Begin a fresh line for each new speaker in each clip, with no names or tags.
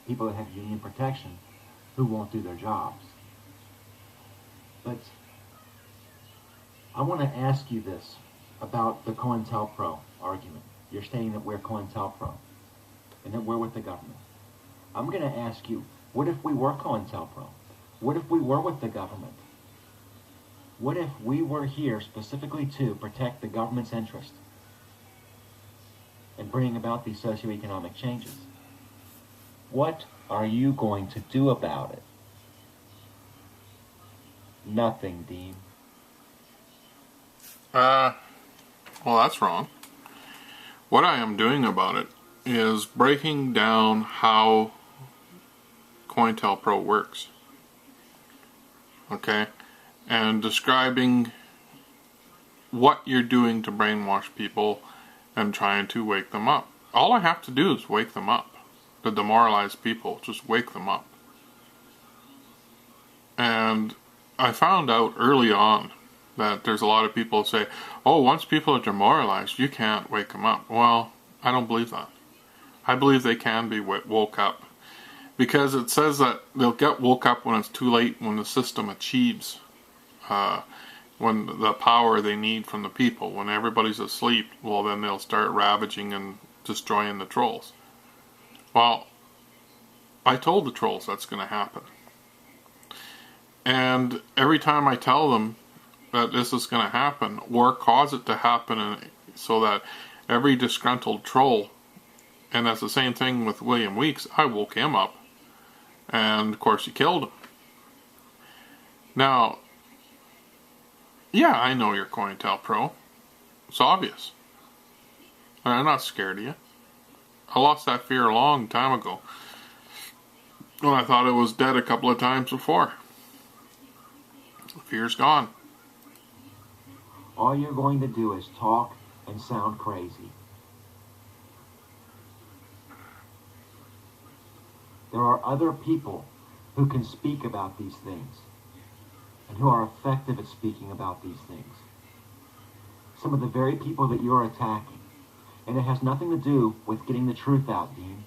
people that have union protection who won't do their jobs. But I want to ask you this about the COINTELPRO argument. You're stating that we're COINTELPRO and that we're with the government. I'm going to ask you, what if we were COINTELPRO? What if we were with the government? What if we were here specifically to protect the government's interest in bringing about these socioeconomic changes? What are you going to do about it? Nothing, Dean.
Well, that's wrong. What I am doing about it is breaking down how COINTELPRO works. Okay? And describing what you're doing to brainwash people and trying to wake them up. All I have to do is wake them up. To demoralize people, just wake them up. And I found out early on that there's a lot of people who say, oh, once people are demoralized, you can't wake them up. Well, I don't believe that. I believe they can be woke up. Because it says that they'll get woke up when it's too late, when the system achieves when the power they need from the people. When everybody's asleep, well, then they'll start ravaging and destroying the trolls. Well, I told the trolls that's going to happen. And every time I tell them that this is going to happen, or cause it to happen, so that every disgruntled troll, and that's the same thing with William Weeks, I woke him up. And of course he killed him. Now, yeah, I know you're COINTELPRO. It's obvious. And I'm not scared of you. I lost that fear a long time ago, when I thought it was dead a couple of times before. The fear's gone.
All you're going to do is talk and sound crazy. There are other people who can speak about these things and who are effective at speaking about these things. Some of the very people that you're attacking. And it has nothing to do with getting the truth out, Dean.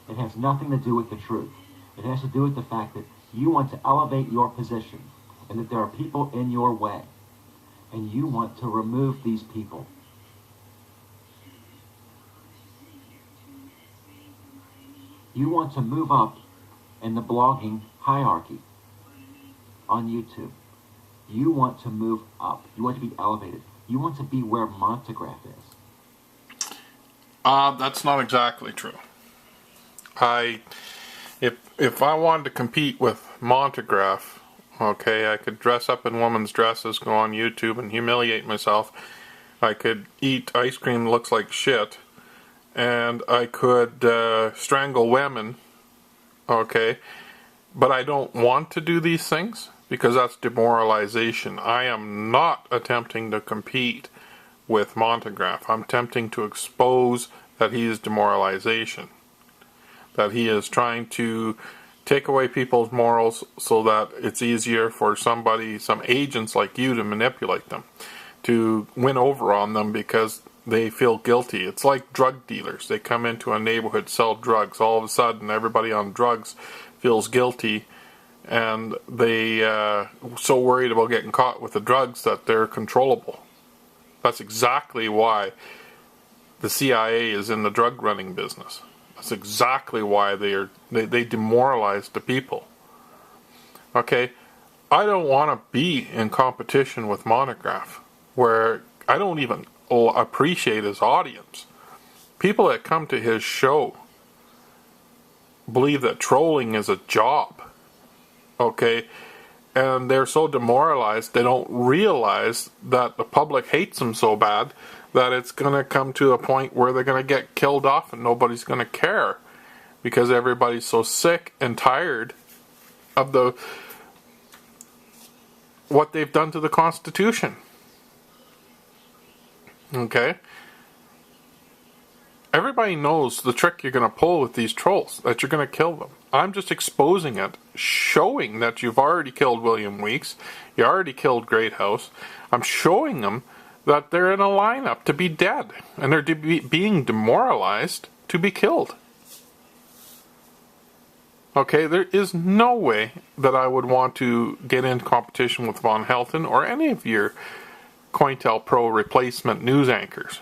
It has nothing to do with the truth. It has to do with the fact that you want to elevate your position and that there are people in your way. And you want to remove these people. You want to move up in the blogging hierarchy on YouTube. You want to move up. You want to be elevated. You want to be where Montegraph is.
That's not exactly true. If I wanted to compete with Montegraph, okay, I could dress up in women's dresses, go on YouTube and humiliate myself. I could eat ice cream that looks like shit, and I could strangle women, okay, but I don't want to do these things because that's demoralization. I am not attempting to compete with Montegraph. I'm attempting to expose that he is demoralization, that he is trying to take away people's morals so that it's easier for some agents like you to manipulate them, to win over on them because they feel guilty. It's like drug dealers. They come into a neighborhood, sell drugs. All of a sudden, everybody on drugs feels guilty, and they so worried about getting caught with the drugs that they're controllable. That's exactly why the CIA is in the drug running business. That's exactly why they demoralize the people. Okay, I don't want to be in competition with Montegraph, where I don't even appreciate his audience. People that come to his show believe that trolling is a job. Okay, and they're so demoralized they don't realize that the public hates them so bad that it's going to come to a point where they're going to get killed off and nobody's going to care, because everybody's so sick and tired of what they've done to the Constitution. Okay? Everybody knows the trick you're going to pull with these trolls, that you're going to kill them. I'm just exposing it, showing that you've already killed William Weeks, you already killed Great House. I'm showing them that they're in a lineup to be dead, and they're being demoralized to be killed. Okay, there is no way that I would want to get in competition with Von Helton or any of your COINTELPRO replacement news anchors.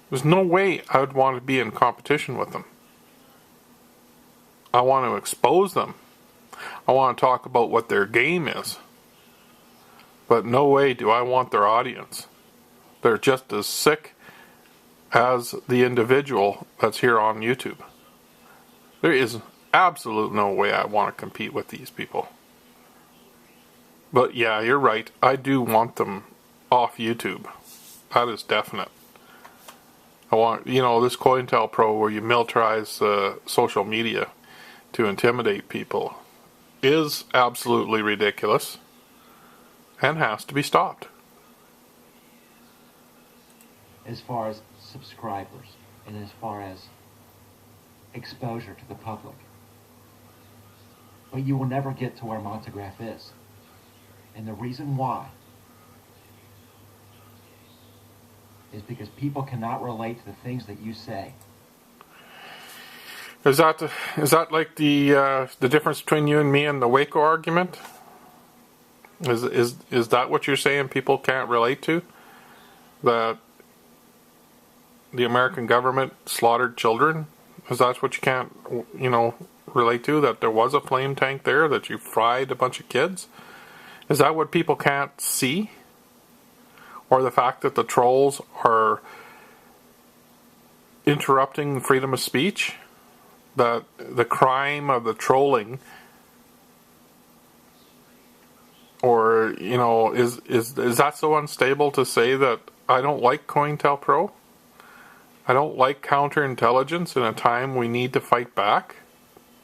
There's no way I would want to be in competition with them. I want to expose them. I want to talk about what their game is. But no way do I want their audience. They're just as sick as the individual that's here on YouTube. There is absolute no way I want to compete with these people. But yeah, you're right. I do want them off YouTube. That is definite. I want, this COINTELPRO where you militarize social media to intimidate people is absolutely ridiculous and has to be stopped.
As far as subscribers and as far as exposure to the public. But you will never get to where Montegraph is. And the reason why is because people cannot relate to the things that you say.
Is that like the difference between you and me and the Waco argument? Is that what you're saying people can't relate to? That the American government slaughtered children? Is that what you can't, relate to? That there was a flame tank there, that you fried a bunch of kids? Is that what people can't see? Or the fact that the trolls are interrupting freedom of speech? That the crime of the trolling, or is that so unstable to say that I don't like COINTELPRO? I don't like counterintelligence in a time we need to fight back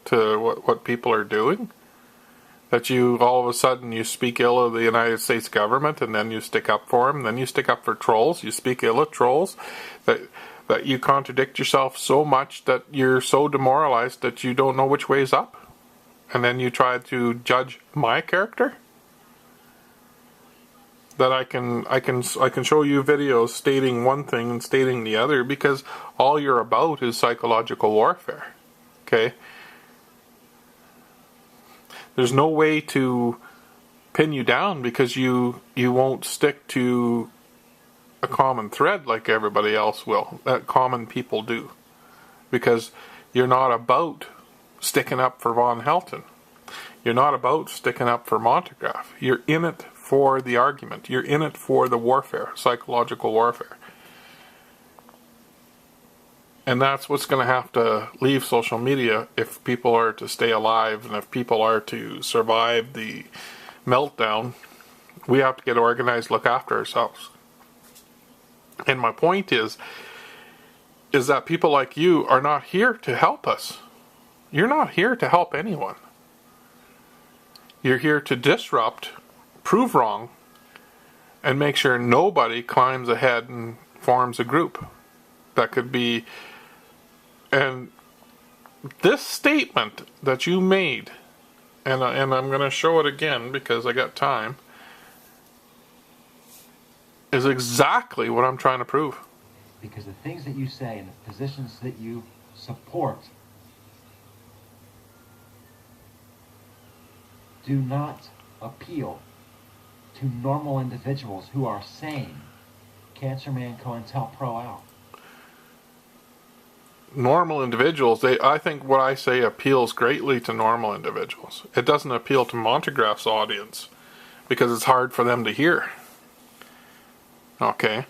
to what people are doing? That you all of a sudden you speak ill of the United States government and then you stick up for them, then you stick up for trolls, you speak ill of trolls, that you contradict yourself so much that you're so demoralized that you don't know which way is up, and then you try to judge my character. That I can show you videos stating one thing and stating the other because all you're about is psychological warfare. Okay? There's no way to pin you down because you won't stick to a common thread like everybody else will, that common people do. Because you're not about sticking up for Von Helton. You're not about sticking up for Montegraph. You're in it for the argument. You're in it for the warfare, psychological warfare. And that's what's going to have to leave social media if people are to stay alive and if people are to survive the meltdown. We have to get organized, look after ourselves. And my point is that people like you are not here to help us. You're not here to help anyone. You're here to disrupt, prove wrong, and make sure nobody climbs ahead and forms a group. That could be... And this statement that you made, and I'm going to show it again because I got time, is exactly what I'm trying to prove.
Because the things that you say and the positions that you support do not appeal to normal individuals who are saying Cancer Man COINTELPRO out.
Normal individuals, I think what I say appeals greatly to normal individuals. It doesn't appeal to Montegraph's audience because it's hard for them to hear. Okay?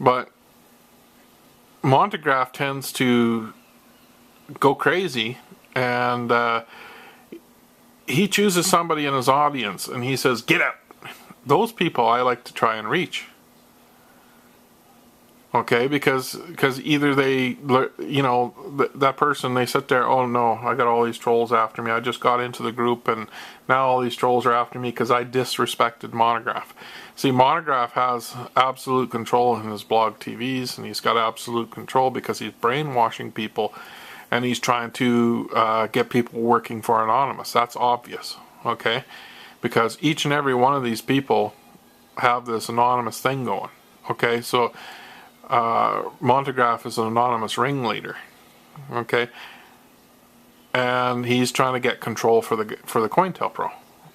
But Montegraph tends to go crazy and he chooses somebody in his audience and he says, get up. Those people I like to try and reach. Okay, because either they, that person, they sit there, oh no, I got all these trolls after me. I just got into the group and now all these trolls are after me because I disrespected Montegraph. See, Montegraph has absolute control in his blog TVs, and he's got absolute control because he's brainwashing people and he's trying to get people working for Anonymous. That's obvious, okay? Because each and every one of these people have this anonymous thing going, okay? So Montegraph is an anonymous ringleader, okay, and he's trying to get control for the COINTELPRO,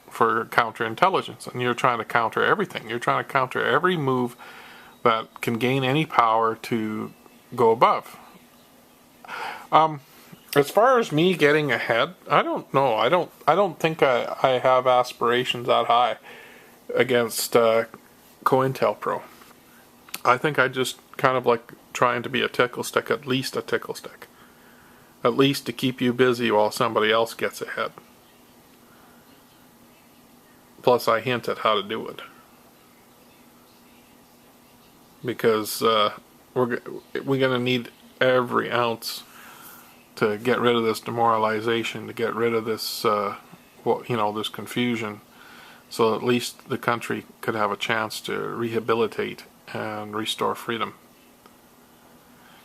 for counterintelligence, and you're trying to counter everything. You're trying to counter every move that can gain any power to go above. As far as me getting ahead, I don't know. I don't think I have aspirations that high against COINTELPRO. I think I just kind of like trying to be a tickle stick, at least a tickle stick. At least to keep you busy while somebody else gets ahead. Plus I hint at how to do it. Because we're going to need every ounce to get rid of this demoralization, to get rid of this, this confusion, so at least the country could have a chance to rehabilitate and restore freedom.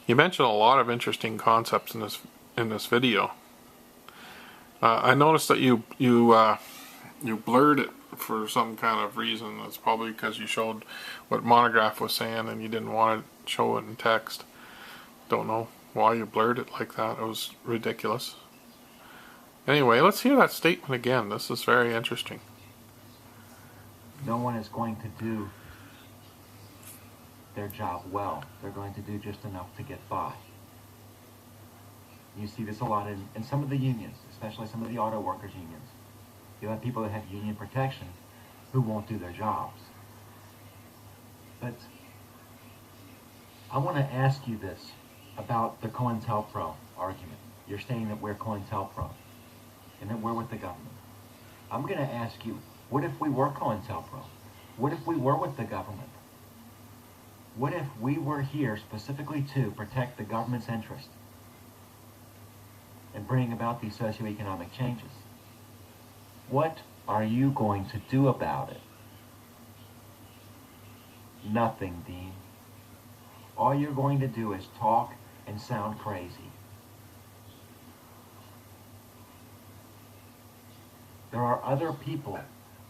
You mentioned a lot of interesting concepts in this video. I noticed that you blurred it for some kind of reason. That's probably because you showed what Monograph was saying and you didn't want to show it in text. Don't know why you blurred it like that. It was ridiculous. Anyway, let's hear that statement again. This is very interesting.
No one is going to do their job well. They're going to do just enough to get by. You see this a lot in some of the unions, especially some of the auto workers unions. You have people that have union protection who won't do their jobs. But I want to ask you this about the COINTELPRO argument. You're saying that we're COINTELPRO and that we're with the government. I'm going to ask you, what if we were COINTELPRO? What if we were with the government? What if we were here specifically to protect the government's interest and bring about these socioeconomic changes? What are you going to do about it? Nothing, Dean. All you're going to do is talk and sound crazy. There are other people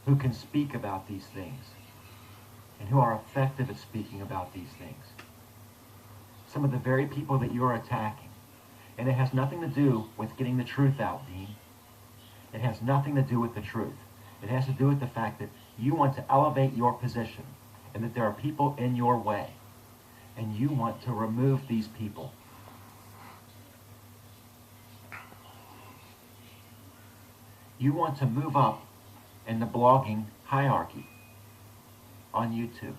who can speak about these things and who are effective at speaking about these things. Some of the very people that you're attacking. And it has nothing to do with getting the truth out, Dean. It has nothing to do with the truth. It has to do with the fact that you want to elevate your position and that there are people in your way. And you want to remove these people. You want to move up in the blogging hierarchy on YouTube.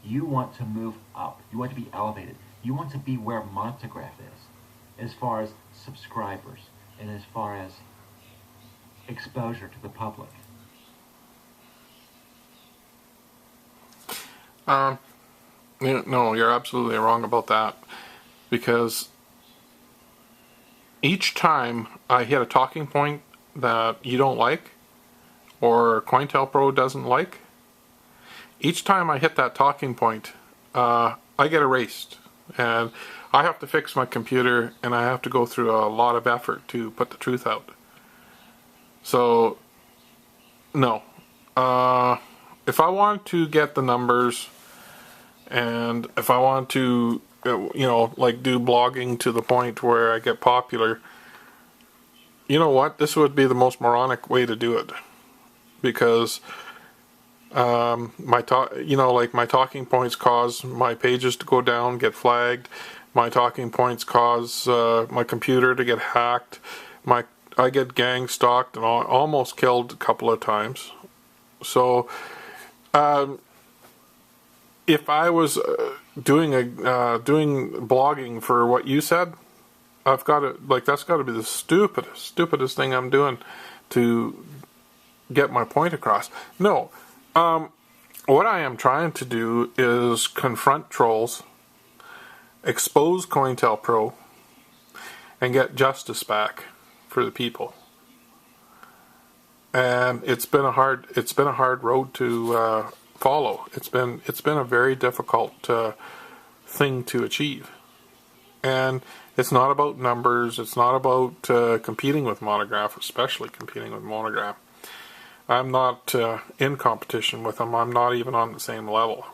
You want to move up. You want to be elevated. You want to be where Monograph is, as far as subscribers and as far as exposure to the public.
No, you're absolutely wrong about that, because each time I hit a talking point that you don't like or COINTELPRO doesn't like, each time I hit that talking point, I get erased, and I have to fix my computer, and I have to go through a lot of effort to put the truth out. So, no. If I want to get the numbers, and if I want to, like do blogging to the point where I get popular, you know what? This would be the most moronic way to do it, because my talking points cause my pages to go down, get flagged. My talking points cause my computer to get hacked. I get gang stalked and almost killed a couple of times. So, if I was doing blogging for what you said, I've got to, that's got to be the stupidest thing I'm doing to get my point across. No, what I am trying to do is confront trolls, expose COINTELPRO, and get justice back for the people. And it's been a hard road to follow. It's been a very difficult thing to achieve. And it's not about numbers. It's not about competing with Monograph, especially competing with Monograph. I'm not in competition with them. I'm not even on the same level.